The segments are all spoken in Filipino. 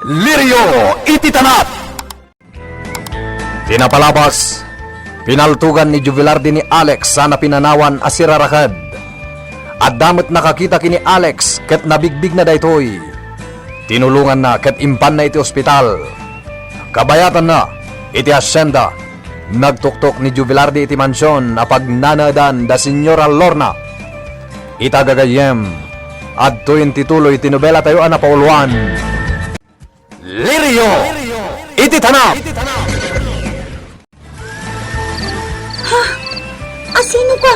Lirio Ititanap. Pinapalabas, pinaltugan ni Juvelardi ni Alex sana pinanawan asirarakad. At damot nakakita kini Alex ket nabigbig na daytoy. Tinulungan na ket impan na iti ospital. Kabayatan na iti asyenda. Nagtuktok ni Juvelardi iti mansyon apag nanadan da Senyora Lorna. Itagagayem at tuwin tituloy tinubela tayo na pauluan. Lirio Ititanap. Asino ka?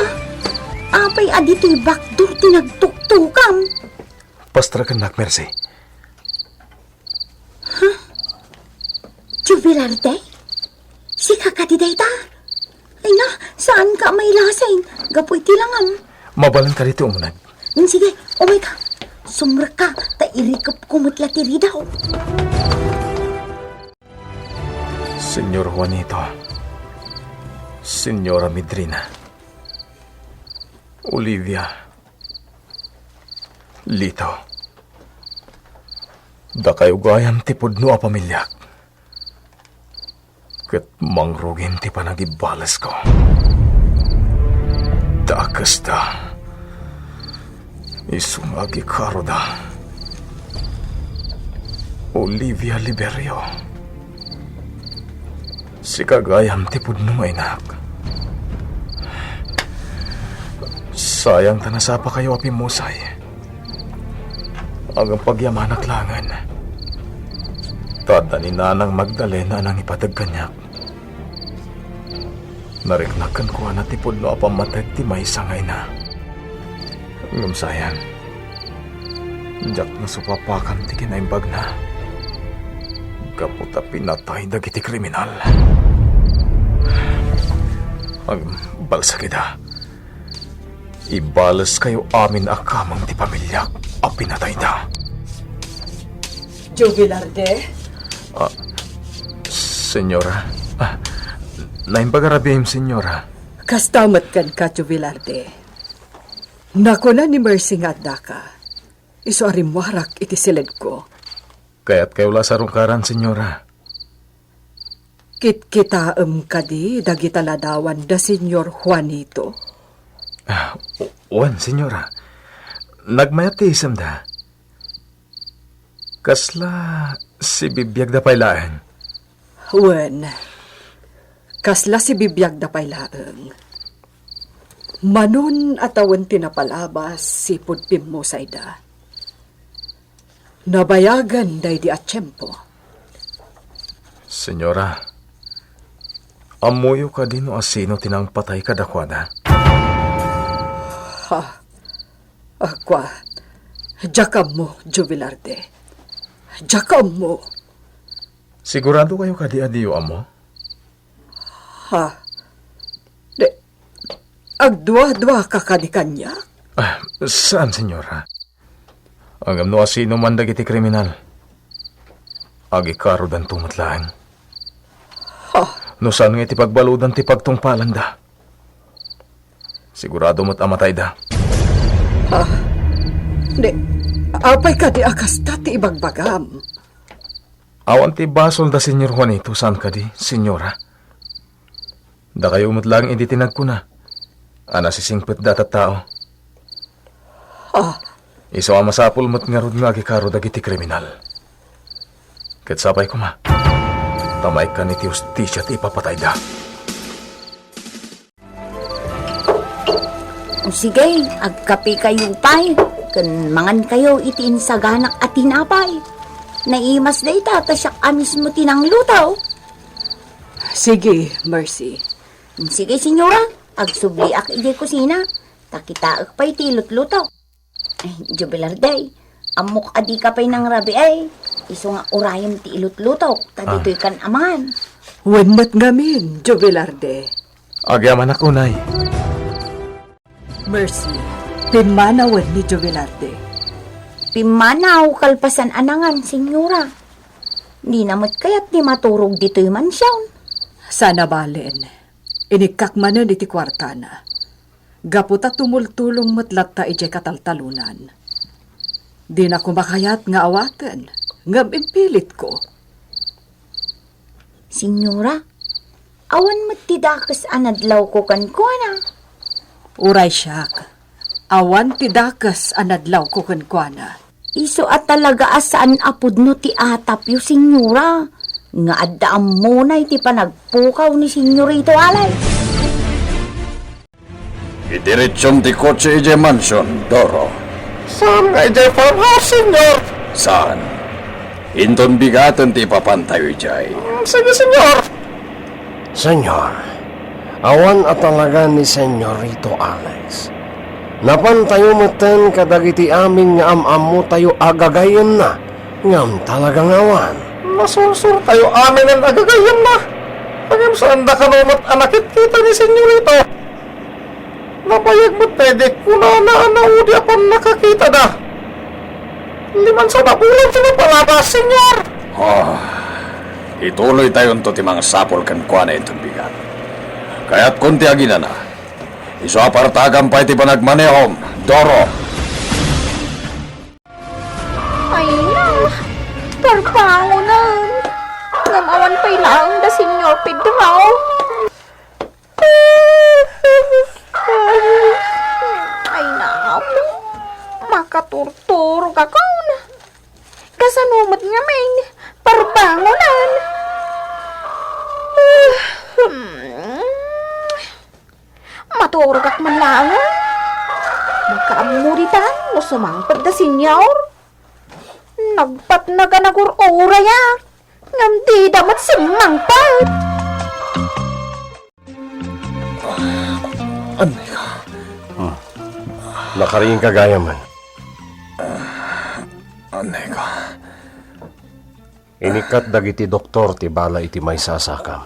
Apay adito'y bakdur tinagtuktukam. Pastrakan nak, Mercy. Juvelarde? Si kakadiday ta? Ay na, saan ka may lasain? Gapoy tilangam. Mabalan ka dito umunag. Sige, umay ka. Sumra ka, tairikap kumutla tiri daw. Senyor Juanito, Senyora Midrina, Olivia, Lito, da kayo gayam ti pudno a pamilyak. Ket mangrugin ti panagibalas ko. Dakas da, isungagi karo da. Olivia Liberio, si kagayam ti pudno nga inak. Sayang tanasapa kayo api musay. Ang pagyamanak langan. Tada ni Nanang Magdalena nang ipadag kanyak. Nariknakan ko na ti pudno apamatag ti may sangay na. Ngam sayang. Jak na supapakan ti kinaimbag na. Kaputa pinatay dagiti kriminal. Ang balsakida. Ibalas kayo amin akamang ti pamilyak a pinatay da. Juvelarde? Senyora. Naimbag-arabihim, senyora. Kastamat kan ka, Juvelarde. Nako na ni Mercy nga ka. Iso arimwarak iti silid ko. Kaya't kayo lasarong karan, senyora. Kit-kitaam ka di, dagita ladawan da Senyor Juanito. Wan, senyora. Nagmayat ti isam da. Kasla si bibiyag da pailaan. Wan, kasla si bibiyag da pailaang. Manon atawan tinapalabas si pudpim mo sayda. Nabayagan day di atsyempo. Senyora, amuyo ka din o asino tinang patay ka dakwada? Akwa, jakam mo, Juvelarde. Jakam mo. Sigurado kayo kadi-adiyo, amo? Agdwa-dwa ka kanya? Saan, senyora? Ang amno asino man dagiti kriminal. Agikaro dan tumatlaang. No saan nga iti pagbaludan ti pagtungpalan da? Sigurado mo't amatay da. Apay ka di akas tati ibagbagam. Awan ti basol da Senyor Juanito, saan ka di, senyora? Da kayo umutlang hindi tinagkuna. Ana si singpet data tao. Iso amasapul mo't nga rod nga agikaro dagiti kriminal. Ket sapay ko ma. Tamay ka ni ti justisya ti ipapatay da. Sige, agkapi kayo pay. Kan mangan kayo iti insaganak at tinapay. Naimas da ita, tasyak amis mo tinang lutaw. Sige, Mercy. Sige, senyora, agsubli ak iti kusina. Takita ak pa'y tilot lutaw. Ay, Juvelarde, amok adi ka pa'y nang rabi ay. Iso nga urayam ti ilot lutaw, tadito'y kan amangan. Wenmat ngamin, Juvelarde. Agyaman ako, nay. Mercy, pimanawan ni Juvelarde. Pimanaw kalpasan anangan, senyora. Di namat kaya't di maturog dito'y mansyawn. Sana balen, inikakmanan iti kwartana. Gaputa tumultulong matlatta ije kataltalunan. Di na kumakayat nga awaten. nga impilit ko. Senyora, awan matidakas anadlaw ko kan ko na. Uray siyak, awan tidakas anadlaw ko kankwana. Iso at talaga asaan apod no ti atap yu, senyora. Nga addaam mo na iti panagpukaw ni senyorito alay. Idiretsyon ti kotse ije mansion, Doro. Saan nga ijay farmhouse, senyor? Saan? Inton bigaton ti papantayo ijay. Sige, senyor. Senyor, awan at talaga ni Senyorito Alex. Napantayo mo ten kadagiti amin nga am mo tayo agagayon na. Ngam talagang awan. Masursur tayo amin ang agagayon na. Pagam saan da kanumot anakit kita ni senyorito. Napayag mo pwede kuna na anaudi apan nakakita da. Liman sa napulang sinapalabas, senyor. Ituloy tayo to ti mga sapol kan kwa na itong bigat. Kaya't kunti agina na. Iso apartagan pa iti panagmanehom, Doro. Ay na, parpangunan. Ngamawan pa'y lang da senyor Pedro. Ay na, makaturturo ka ka na. Kasanumot nga may parbangunan. Maturog ak man lang. Makaamuritan no sumangpad da senyor. Nagpat na ka nagurura ya. Ngam di damat sumangpad. Anay ka. Nakaringin kagaya man. Anay ka. Inikat dagiti doktor ti bala iti may sasakam.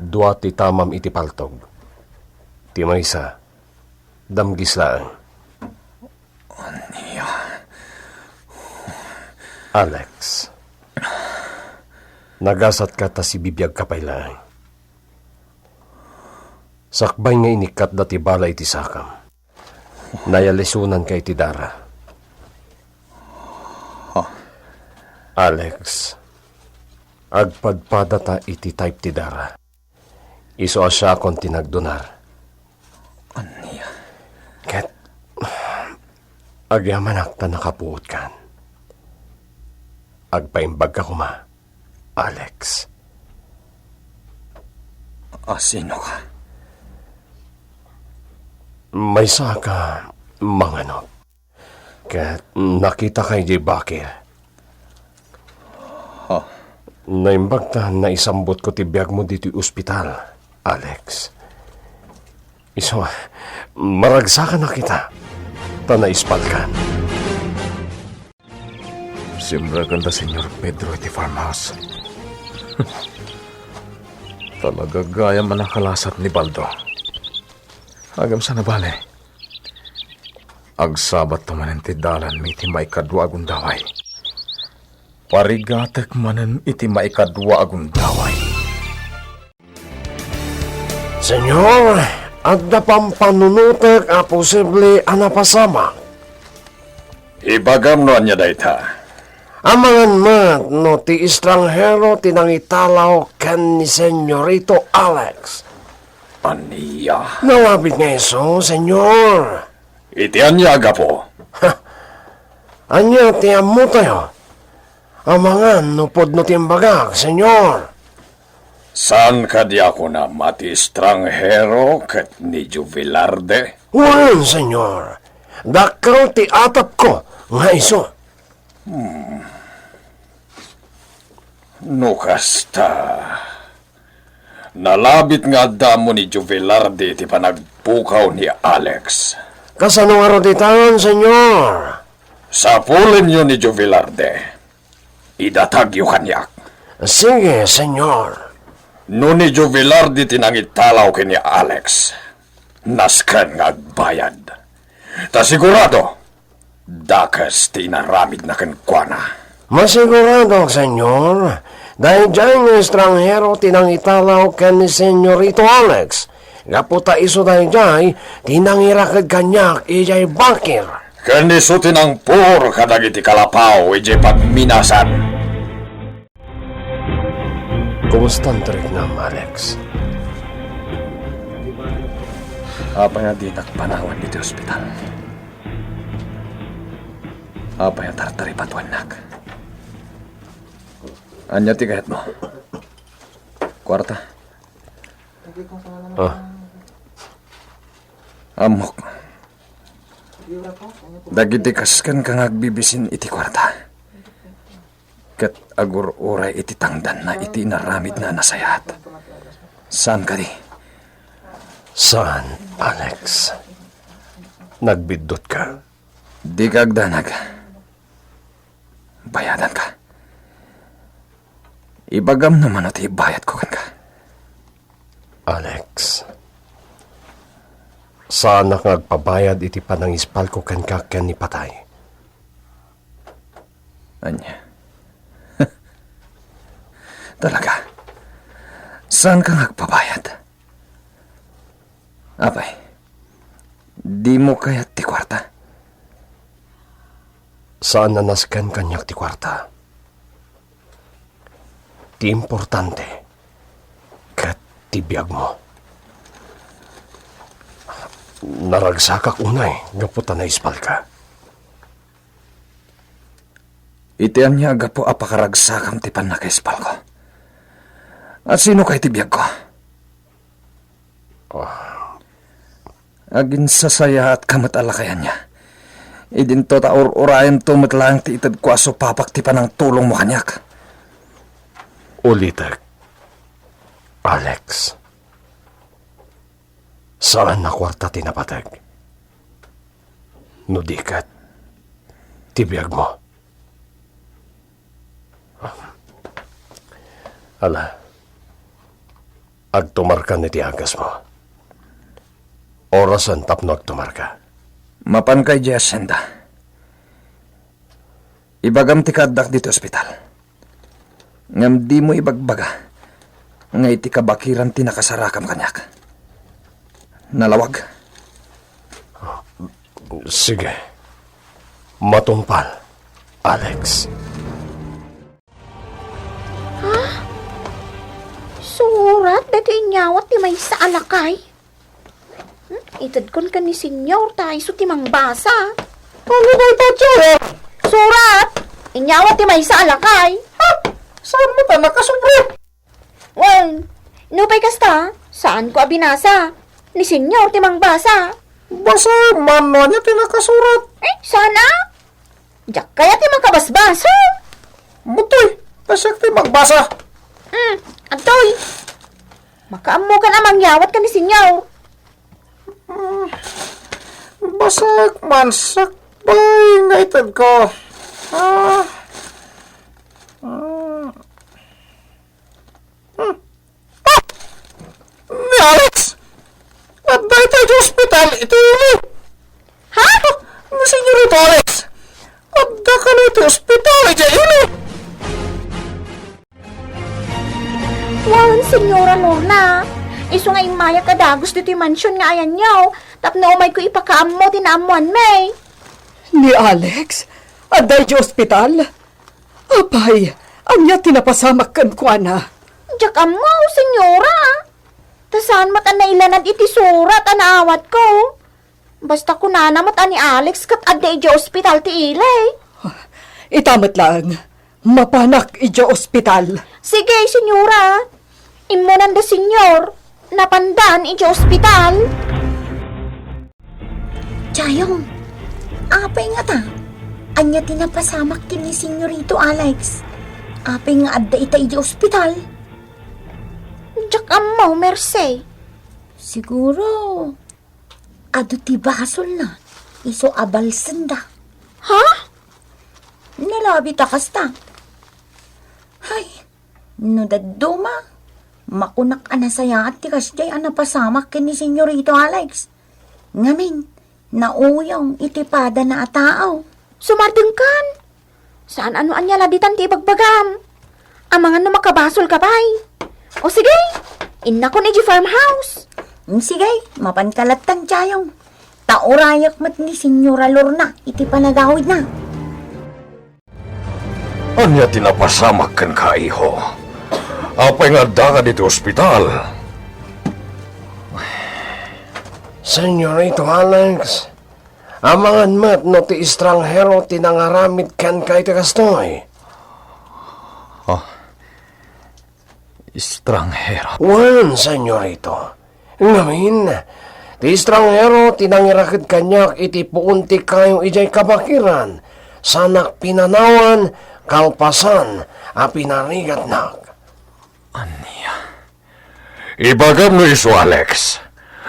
Dua ti tamam iti paltog. Ti maysa, damgislaan. Aniya. Alex, nagasat ka ta si bibiyag kapaylaan. Sakbay nga inikat da ti bala iti sakam. Nayalisunan kay ti dara. Alex, agpadpada ta iti type ti dara. Iso asya kon tinagdonar. Aniya. Ket, agyamanak ta nakapuot kan. Agpaimbag ka kuma, Alex. Sino ka? May saka manganop. Ket nakita kay J. Bakir. Naimbag ta na isambot ko ti biyag mo dito ospital, Alex. Iso, maragsakan na kita. Ta naispal ka. Simbra ganda, senyor Pedro iti farmhouse. Talaga gaya man ang kalasat ni Baldo. Agam sa nabale. Agsabat to manen ti dalan mi ti maikadwa agundaway. Parigatek manen iti maikadwa agundaway. Senyor, agda pampanunutek a posible anapasama. Ibagam no anya dayta. Amangan mat no ti estranghero tinangitalaw ken ni Senyorito Alex. Aniya. Nawabit nga iso, senyor. Iti anya agapo. Anya ti ammo tayo. Amangan no pod no timbagag, senyor. Saan ka di ako na mati estranghero ket ni Juvelarde? Wan, senyor. Dakaw ti atap ko nga iso. No kasta. Nalabit nga damo ni Juvelarde ti panagpukaw ni Alex. Kasano nga roditan, senyor? Sa pulin yun ni Juvelarde. Idatag yu kanyak. Sige, senyor. No ni Juvelarde tinangitalaw kini Alex. Naskan nga agbayad. Ta sigurado, dakas tinaramid na kenkwana. Masigurado, senyor. Dahil dyan ng estranghero tinangitalaw ken ni Senyorito Alex. Gaputa iso dahil dyan, tinangirakad kanyak ijay Bakir. Kanisutin ang puro kadagiti kalapaw ije pagminasan. Kumusta ang Trignam, Alex? Apa nga di nakpanawan dito ospital? Apa nga tartari patuan nak? Anya ti kahit mo? Kwarta? Amok. Dagiti kaskan kang agbibisin iti kwarta. Kat agur uray iti tangdan na iti naramid na nasayat. Saan ka di? Saan, Alex? Nagbidot ka? Di ka agdanag. Bayadan ka. Ibagam naman at ibayad ko kan ka. Alex, saan nagpabayad iti panangispal ko kan kakyan ni patay? Anya? Talaga? Saan ka nagpabayad? Apay, di mo kaya ti kwarta? Saan nanaskan kanyak ti kwarta? Ti importante, kat ti biyag mo. Naragsakak unay, gaputan na ispal ka. Itian niya agapo apakaragsakam ti panakaispal ko. At sino kay ti biyag ko? Agin sasaya at kamat alakayan niya. Idinto ta urayan tumatlang ti itad ko aso papak ti panang tulong mo kanyak. Ulitek, Alex, saan na kwarta tinapatag? Nudikat, tibiyag mo. Ala, agtumar ka ni tiagas mo. Orasan tapno agtumar ka. Mapan kay Jacinta. Ibagam ti kadak dito ospital. Ngam di mo ibagbaga. Nga iti kabakiran ti nakasarakam kanyak. Nalawag. Sige. Matumpal, Alex. Surat, dati inyawat ti may sa alakay. Itad kon ka ni senyor, tayo so ti mangbasa. Ano ba ito, Chaya? Surat, inyawat ti may sa alakay. Saan mo ta nakasubre? Well, nupay kasta, saan ko abinasa? Ni senyor ti mangbasa. Basa man no niya tinakasurat. Sana? Diyak kaya ti makabasbasa. Butoy, pasyak ti magbasa. Antoy, makaammo ka na mangyawat ka ni senyor. Basak man sakbay nga itad ko. Ni Alex! At dahil tayo sa ospital, ito yun. Ha? Ni senyorito Alex! At da ka na ito ospital, ito yun. Wan, senyora Lorna. Iso nga imaya ka dagos dito yung mansyon nga ayan niyaw. Tapno umay ko ipakaammo tinaamuan may. Ni Alex? Aday di ospital? Apay, anya tinapasamak kan kwa na. Diyak amo, senyora. Tasan mat na ilanad iti surat anaawat ko. Basta kunana mat ani Alex kat aday di ospital ti ilay. Itamat lang, mapanak ija ospital. Sige, senyora. Imunan da senyor. Napandan iti ospital. Chayong, apay nga ta. Anya tinapasamak kini senyorito Alex. Apay nga adda ita iti ospital. Diyak amaw, merse. Siguro, ado ti basol na. Iso abalsan da. Ha? Nalabi ta kasta. Hay, no daduma. Makunak anasaya at tikas jay anapasamak kini senyorito Alex. Ngamin, nauyong itipada na ataaw. Sumardeng kan. Saan ano anya laditan ti ibagbagam? Amangan na makabasol ka bay. O sige, inna ko ni farmhouse. Sige, mapankalatan tayong. Taurayak mat ni Senyora Lorna, iti panagawid na. Anya tinapasamak kan ka, iho. Apay nga da ka dito ospital. Senyorito Alex, amangan mat no ti estranghero tinangaramid kan kay ti kastoy. Estranghero. Wan, senyorito. Ngamin, ti estranghero tinangirakid kanyak iti puunti kayo ijay kabakiran. Sanak pinanawan, kalpasan, a pinarigat nak. Ibagam no iso, Alex.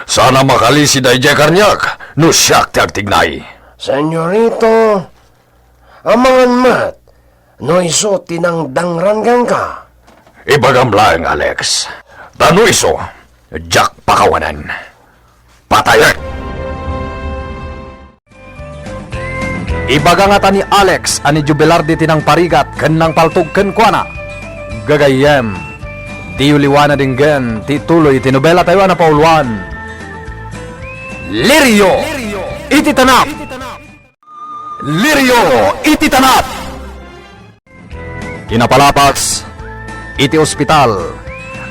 Sana makalisi da ijay karnyak, no siyak ti agtignay. Senyorito, amangan mat, no iso tinangdangrangan ka. Ibagam lang, Alex. Tano iso, Jack pakawanan. Patayak! Ibaga nga ta ni Alex ani Jubilardi tinang parigat ken nang paltog ken kuana. Gagayem. Di uliwana din gen ti tuloy tinobela tayo na pauluan. Lirio! Iti tanap! Lirio! Iti tanap! Kinapalapas, iti ospital,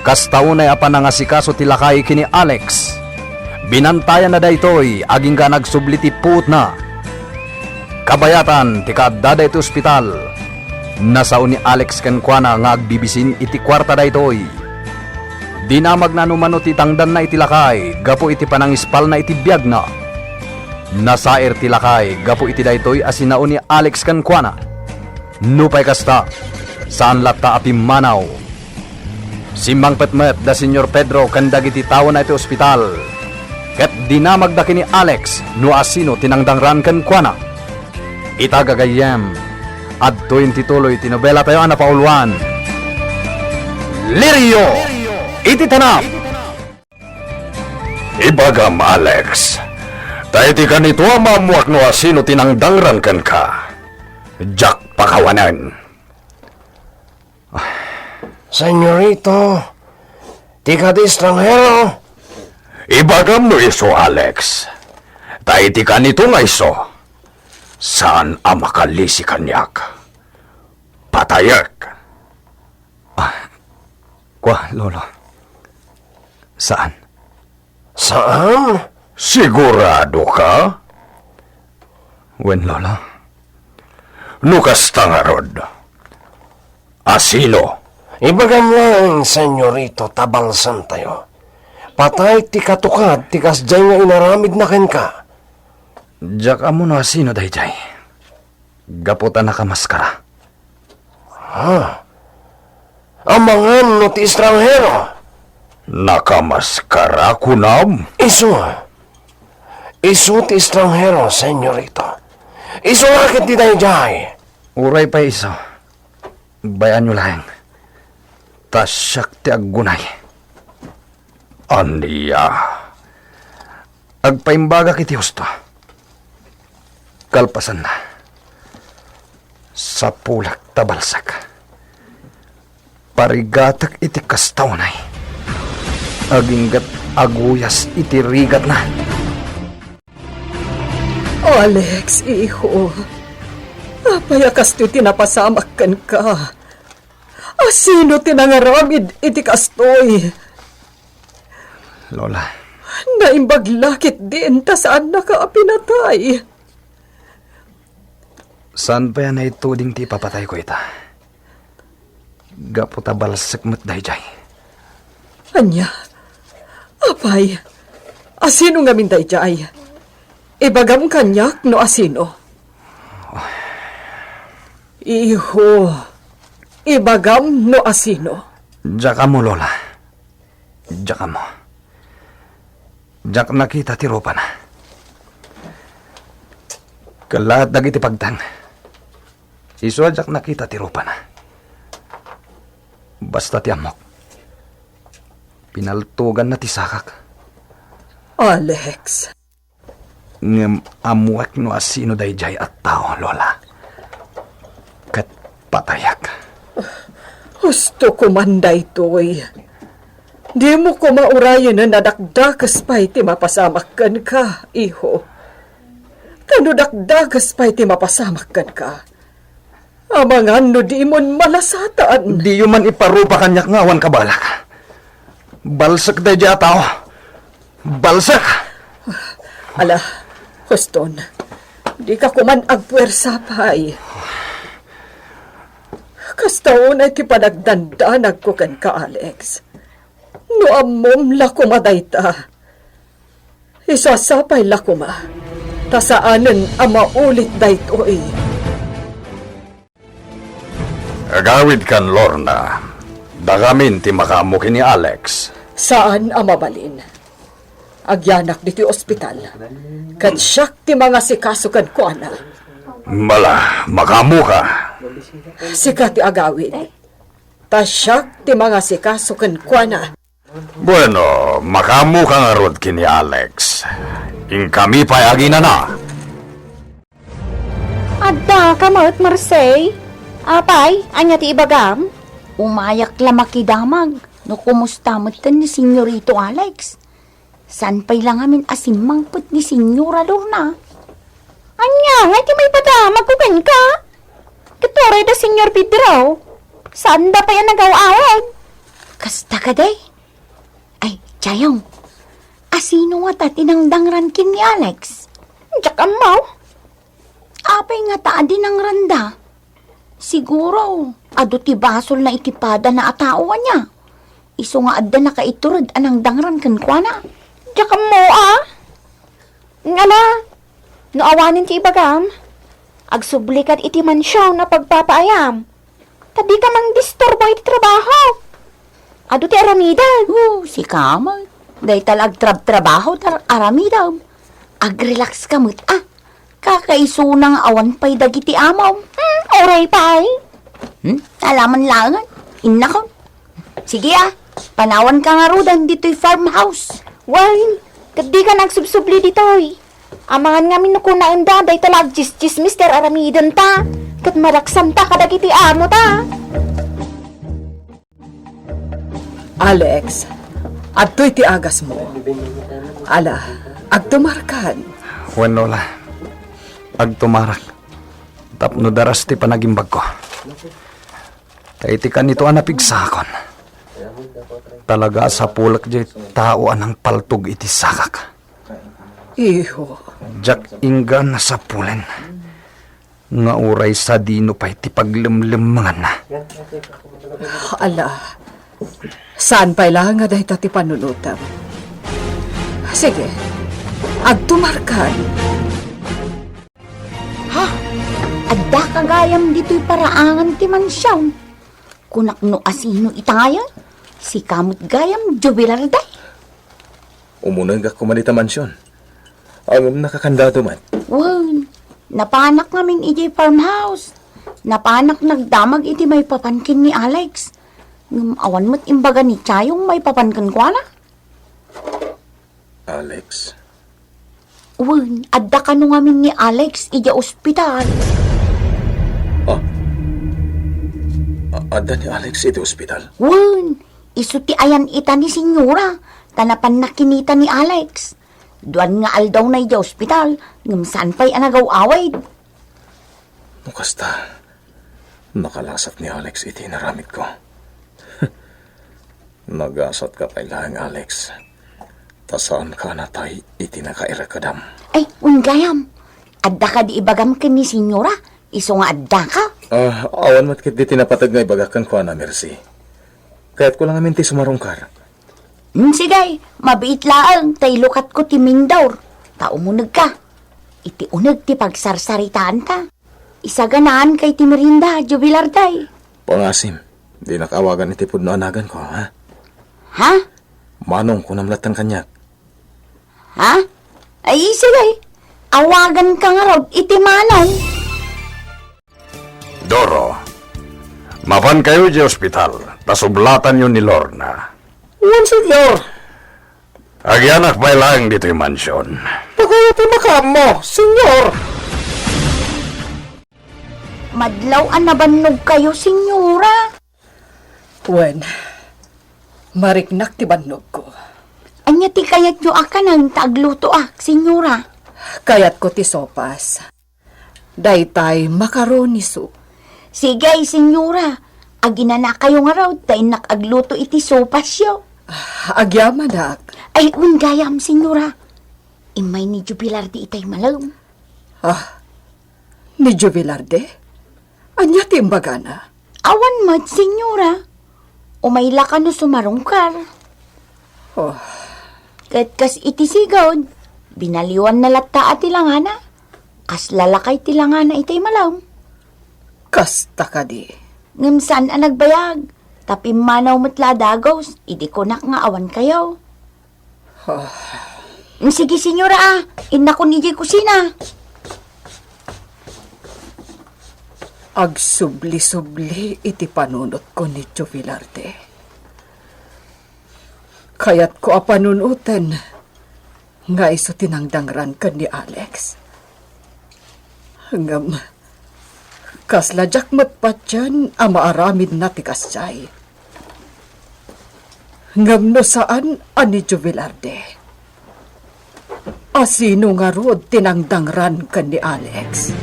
kastaunay apan nangasikaso ti lakay kini Alex. Binantayan na daytoy aging ka nagsubli ti puot na. Kabayatan ti kaadada iti ospital. Nasao ni Alex ken kuana nga agbibisin iti kwarta daytoy. Dinamag na numano ti tangdan na iti lakay, gapo iti panangispal na iti biyag na. Nasair ti lakay, gapo iti daytoy asinao ni Alex ken kuana. Nupay kasta, saan latta api manaw. Simbang petmet da Senyor Pedro kandag iti tawo na iti ospital. Ket dinamag da kini Alex no asino tinangdangran ken kuana. Itagagayem, adto yung tituloy tinobela tayo na pauluan. Lirio! Iti tanap! Ibagam, Alex. Tayo ti kanito ang mamuak no asino tinangdangran kan ka. Jack pakawanan. Senyorito, tika di estranghero. Ibagam no iso, Alex. Tayo ti kanito nga iso. Saan ang makalisi kanyak? Patayak. Kwa, Lolo. Saan? Saan? Sigurado ka? Wen, Lolo. Nukas tangarod. Asino? Ibagam lang, senyorito, tabalsan tayo. Patay ti katukad, ti kasjay nga inaramid na ken ka. Diyak amo no asino dayjay. Gaputan na kamaskara. Amangan no ti estranghero. Nakamaskara kunam? Isu ti estranghero, senyorito. Isu rakit di dayjay. Uray pa iso. Bayan nyo lang. Tasyak ti aggunay. Aniya. Agpaimbaga kiti husto. Kalpasan na. Sa pulak tabalsak. Parigatak iti kastawnay. Aginggat aguyas iti rigat na. Alex, iho. Apayakas ti tinapasamak kan ka. Asino tinangaramid iti kastoy? Lola. Naimbaglakit din ta saan nakaapinatay. Saan pa yan ay tuding ti papatay ko ita? Gaputa balsak mo't dayjay. Anya, apay, asino nga min dayjay? Ibagam kanyak no asino? Iho, ibagam no asino? Diyak mo, Lola. Diyak mo. Diyak nakita ti ropa na. Kalat dagiti pagtang. Iso diyak nakita ti ropa na. Basta ti amok. Pinaltugan na ti sakak. Alex. Ngem amuak no asino dayjay at tao, Lola. Kat patayak. Gusto ko manday to'y. Di mo ko maurayan na nadakdakas pa iti mapasamak kan ka, iho. Tanudakdagas pa'y ti mapasamakan ka. Amangan no di mon malasatan. Di man iparupa kanyak ngawan kabalak. Balsak da dya tao. Balsak! Ala, Huston, di ka kuman agpuwersa pa'y. Kastaon ay ti panagdandanag ko kan ka, Alex. No amom lakumaday ta. Isasapay lakuma. Tasaanan ang maulit daytoy. Agawid kan Lorna. Dagamin ti makamukin ni Alex. Saan ang mabalin? Agyanak di ti ospital. Katsyak ti mga sikasukan ko, ana. Mala, makamuka. Sika ti agawid. Tasyak ti mga sikasukan ko, ana. Bueno, makamuka nga rod kini Alex. Ing kami pa'y agina na. Adda ka maut Marsay. Apay, anya ti ibagam? Umayak lamaki damag. No kumusta mo't ni Senyorito Alex? San pa'y lang amin asimangput ni Senyora Lorna? Anya, ngay ti may padamag ko ka? Katuray da Senyor Pedro. Saan da pa yan nagaw-awag? Kasta ka day? Ay, Chayong. Asino nga ta tinangdangran kin ni Alex? Diyak amaw. Apay nga taan din ang randa. Siguro, ado ti basol na ikipada na atao niya. Iso nga adda na kaiturod anang dangran kan kwa na. Diyak mo Nga na, noawanin ti ibagam. Agsublikat iti mansyaw na pagpapaayam. Tadi ka mang disturbo iti trabaho. Ado ti aramidan. Si Kamal. Day talag trabaho tar aramidaw. Ag-relax ka mo't kakaisunang awan pa'y dagiti amaw. Oray pa'y. Alaman langan. Inna ko. Sige panawan ka nga rodan dito'y farmhouse. Well, kadi ka nagsubsubli dito'y. Amangan nga minukunain da, day talag jis Mr. Aramidan ta. Kat maraksam ta kadagiti amo ta. Alex, adto'y ti agas mo. Ala, agtumarkan. Bueno la. Agtumarak. Tapno daras ti panagimbag ko. Taiti ka nito anapigsakon. Talaga sa pulak di tao anang paltog iti sakak. Iho, Jak inggan na sa pulen. Nga uray sa dino pa iti paglimlimangan na. ala, saan pa'y lang nga dahi ti panunutam? Sige, agtumarkan. Adda kagayam dito'y paraangan ti mansyaw. Kunak no asino itayan, si kamot gayam jubilar day. Umunang ka kumanita mansyon. Ang nakakandado man. Wow, napanak namin iti farmhouse. Napanak nagdamag iti may papankin ni Alex. Awan mo't imbaga ni Chayong may papankin ko na. Alex? Wow, adda ka no ngamin ni Alex iti ospital. Adda ni Alex iti ospital? Wow, isuti ayan ita ni Senyora. Tanapan na kinita ni Alex. Duan nga aldaw na iti ospital. Ngam saan pa'y anagaw-away. Nukasta, nakalasat ni Alex iti naramit ko. Nagasat ka pa'y lang, Alex. Tasaan ka na tayo iti nakairakadam. Ay, unggayam. Adda ka di ibagam kin ni Senyora. Iso nga adda ka. Awan matkit di tinapatag nga ibagakan ko na, Mercy. Kaya't ko lang amin ti sumarungkar. Sigay, mabiit laang, tay lukat ko ti Mindawr. Taumunag ka. Iti unag ti pagsarsaritaan ta. Isaganaan kay ti Merinda, jubilar day. Pangasim, di nakawagan iti pudno anagan ko, ha? Ha? Manong ko namlatan kanyak. Ha? Ay, sigay. Awagan ka nga raw, iti manong. Doro, mapan kayo di ospital. Tasublatan yun ni Lorna. Uwan, senyor! Agyanak pa'y lang dito yung mansyon. Pagayat makam mo, senyor! Madlaw anabannog kayo, Senyora. Wen, mariknak ti bannog ko. Anya ti kayat nyo akan ang tagluto Senyora. Kayat ko ti sopas. Daytay macaroni soup. Sige, senyora. Agina na kayo nga raw, tayo nakagluto iti sopas yo. Agyaman ak. Ay, gayam, senyora. Imay ni Jubilar di itay malaw. Ni Jubilarde? Anya ti imbaga na? Awan mad, senyora. Umayla ka no sumarungkar. Oh, Kat kas iti sigawd, binaliwan na latta at tilangana. Kas lalakay tilangana itay malaw. kasta ka di. Ngimsan ang nagbayag. Tapi manaw matla dagos, idi ko nak nga awan kayo. Sige, senyora ina ko ni kusina. Agsubli-subli iti panunot ko ni Jubilarde. Kayat ko panunutan nga iso tinangdangran ka ni Alex. Hanggang kasladyak matpat dyan amaaramid na ti kasyay. Ngam no saan ani Jubilarde. Asino nga rod tinangdangran ka ni Alex?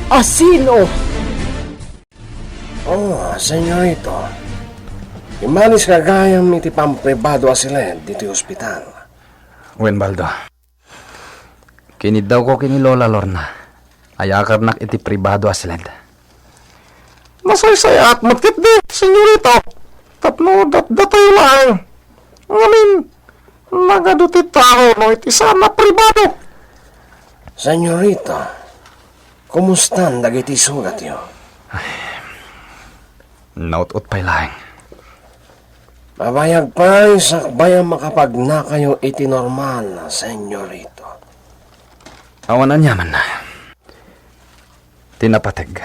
Asino? Oh, senyorito. Imalis ka gayam iti pampribado asilid dito ospital. Wen Baldo. Kinid daw ko kini Lola Lorna. Ayakar nak iti pribado asilid. Nasaysay at magkit di, senyorito. Tapno datay lang. Ngamin, nagadutit tao no iti sana pribado. Senyorito, kumusta ang dagiti sugat yo? Naut-ut pa'y lahing. Mabayag pa sakbayang makapagna kayo iti normal na senyorito. Awanan yaman na. Tinapateg.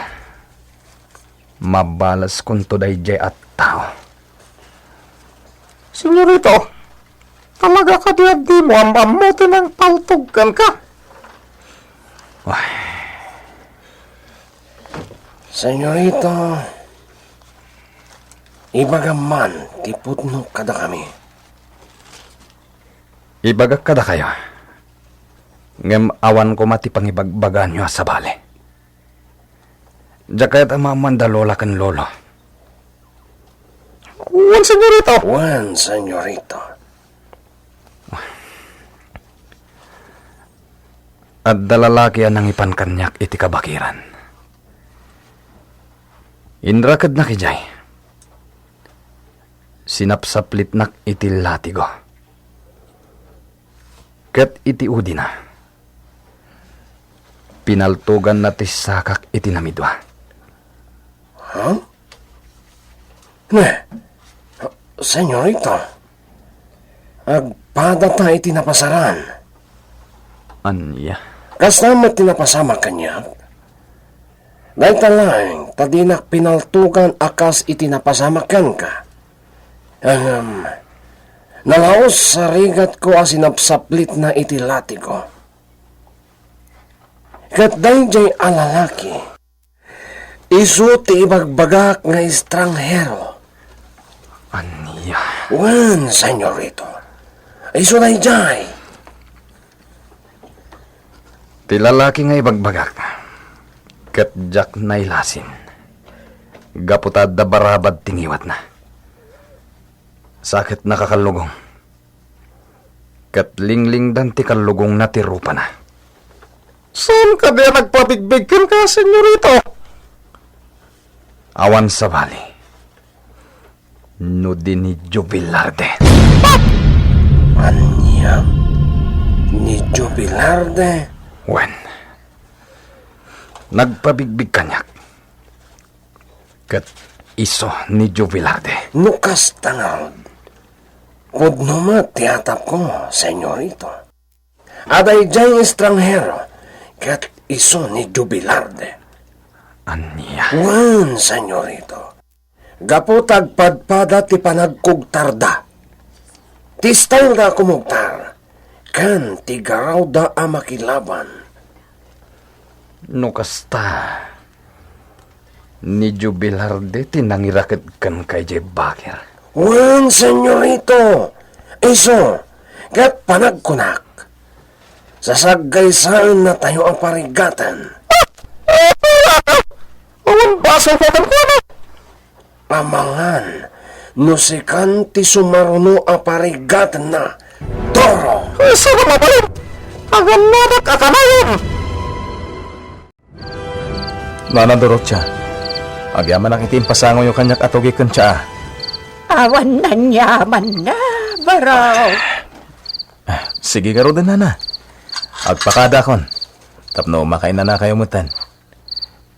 Mabalas kung today jay at tao. Senyorito, talaga ka di mo ang mamuti ng paltugkan ka. Senyorito, ibagaman ti putno kada kami. Ibagak kada kayo. Ngem awan ko mati pangibagbagan nyo sa bali. Jakayat ang mamandalola kan lolo. Uwan, senyorito. Juan, senyorito. At dalalaki ang ipan kanyak iti kabakiran. Indrakad na kijay. Sinapsaplit nak iti latigo. Kat iti udi na. Pinaltugan na ti sakak iti namidwa. Huh? Ne, senyorito, agpadata iti napasaran. Anya? Kasama tinapasama kanya. Dahil talaing, tadinak pinaltugan akas itinapasama ka. Nalaos sa rigat ko asinapsaplit na itilati ko. Kat dahil jay alalaki, isu ti ibagbagak nga estranghero. Anya? Wan, senyorito, isu dahil jay. Ti lalaki nga ibagbagak. Kat jak na ilasin. Gaputad da barabad tingiwat na. Sakit na kakalugong. Kat lingling dan ti kalugong na ti rupa na. Saan ka di nagpabigbigkan ka, senyorito? Awan sa bali. No din ni Jubilarde. Anya, ni Jubilarde. Wen. Nagpabigbig kanyak. Kat iso ni Jubilarde. Nukas tangod. Kudno matiyatap ko, senyorito. Aday dyan estranghero, kat iso ni Jubilarde. Anya? Wan, senyorito. Gaputag padpada ti panagkugtarda. Ti style da kumugtar. Kan ti garaw da amakilaban. No kasta. Ni Jubilarde tinangirakit kan kay Jay Bakir. Wan, senyorito. Iso, kat panagkunak. Sasagaysaan na tayo ang parigatan. Awan baso ko kan kuno. Amangan, nusikan ti sumaruno ang parigatan na. Toro! Isa na mabalin. Agan nadak akanayon. Nana Dorotya, agyaman ang itim pasango yung kanyak atogikan siya. Awan na nyaman na, baraw. Sige garo din, Nana. Agpakada kon. Tapno makain na kayo mutan.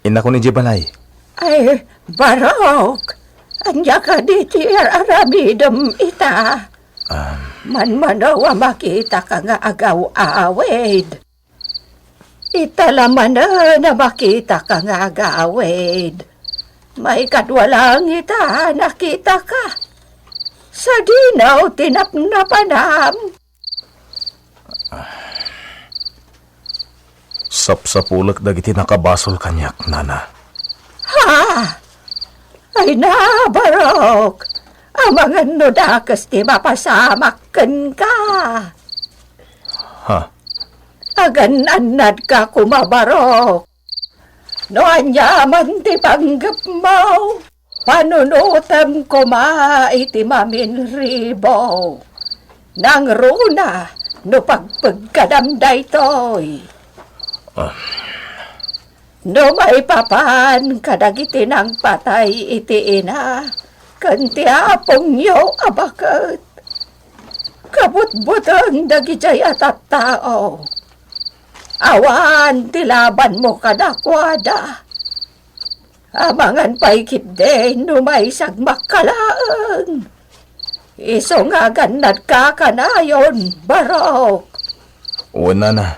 Ina ko ni Jibalay. Ay, barok. Anya ka di tiar aramidam ita. Manmanawa makita ka nga agaw-awid. Ita laman na makita ka nga agawid. May kadwalang ita nakita ka. Sa dinaw tinapnapanam. Sapsapulak dagiti nakabasol kanyak, Nana. Ha? Ay na, barok. Amangan no dakas ti mapasamakken ka. Ha? Agan anad ka kumabarok. No anyaman ti panggap mo. Panunutam ko iti mamin ribo. Nang runa, no pagpagkadamday toy. No may papan kadagiti ng patay iti ina. Kanti apong yo abakat. Kabut-butang dagijay at tao. Awan, tilaban mo kadakwada. Amangan pa'y kitden, numay sagmakalaang. Iso nga ganad ka kanayon, barok. O, Nana.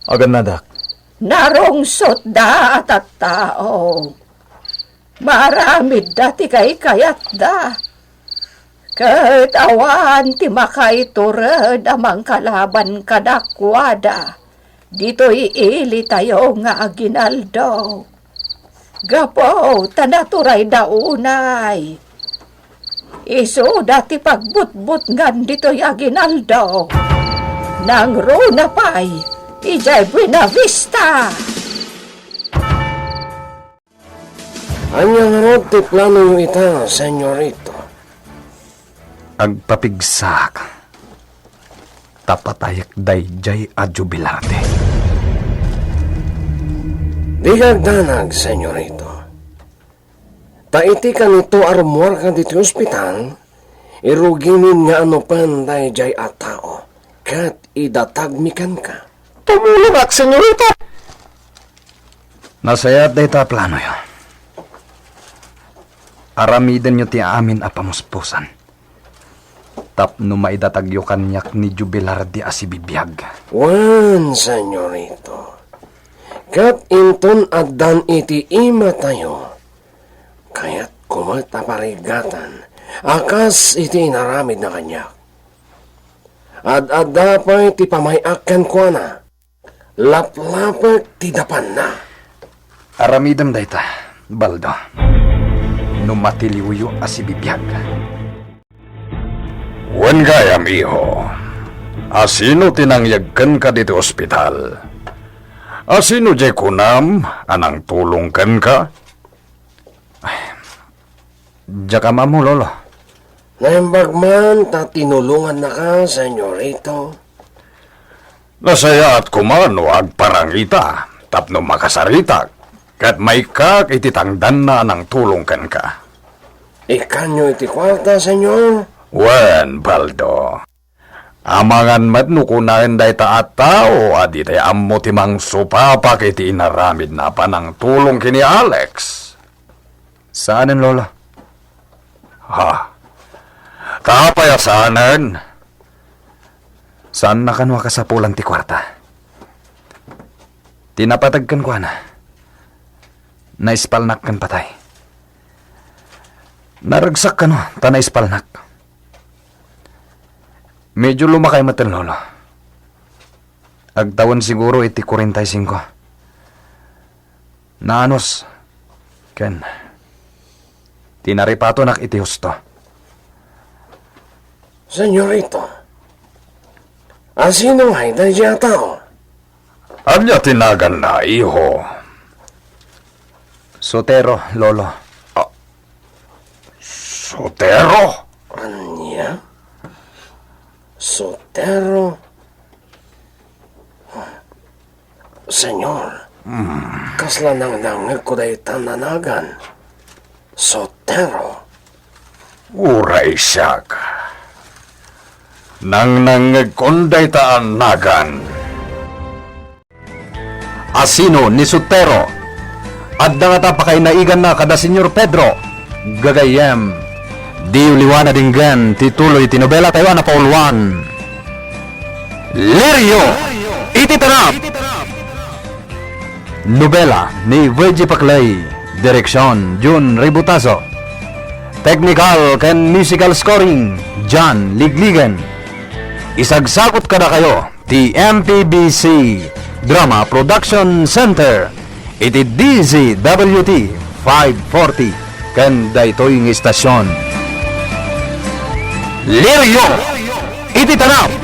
Agan nadak. Narungsot da at tao. Maramid dati kay kayat da. Kat awan ti makaiturad amang kalaban kadakwada. Dito'y ili tayo nga aginaldo. Gapo, tanaturay daunay. Iso dati pagbutbut ngan dito'y aginaldo. Nang runa pa'y, ijay Buena Vista. Anyang rod ti plano yung ita, senyorito. Agpapigsak. Tapatayak dayjay a jubilarte. Di kagdanag, senyorito. Taiti ka nito armor ka dito ospital, iruginin nga ano pan dayjay a tao, kat idatagmikan ka. Tumulong ak, senyorita. Nasayat day ta plano yun. Aramiden nyo ti amin a pamuspusan. Tapno maidatagyo kanyak ni Jubilar di asibibiyag. Wan, senyorito. Kat inton addan iti ima tayo, kaya't kumataparigatan, akas iti inaramid na kanya. Ad-adda pa iti pamayakan ko na, laplapag ti dapan na. Aramidam dayta, Baldo. Numatiliwyo asibibiyag. Wen gayam, iho. Asino tinangyagkan ka dito ospital? Asino jay kunam, anang tulungkan ka? Jaka mo, Lolo. Naimbag man, tinulungan na ka, senyorito. Nasaya at kumano agparangita, tapno makasarita, kat may kak ititangdan na anang tulungkan ka. Ikanyo iti kwarta, senyor? Wen, Baldo. Amangan madnukunain day taat tao, adi tay ammo timang supapak iti inaramid na panang tulong kini Alex. Saanan, Lolo? Ha? Kapayasanan? Saan nakanwa ka sa pulang ti kwarta? Tinapatagkan ko na. Naispalnak kan patay. Naragsak ka no, ta naispalnak. Medyo lumakay matan, Lolo. Agtawan siguro iti 45. Naanos, Ken. Tinaripato nak iti husto. Senyorito, Sino ay dadya tao? Anya tinagan na, iho. Sotero, lolo. Sotero? Anya? Sotero? Senyor, kasla nang nangag ko day tananagan. Sotero? Uray siya ka. Nang nangagkonday taan nagan. Asino ni Sotero. At nga pakainaigan na kada Senyor Pedro. Gagayem. Di uliwana dinggan tituloy tinobela tayo na pauluan. Lirio! Ititanap! Nobela ni Virgie Paclay. Direksyon Jun Ributaso. Technical ken musical scoring John Ligligan. Isagsakot kada kayo ti MPBC Drama Production Center iti DZWT 540 ken daytoy ng istasyon. Lirio! Iti tanap!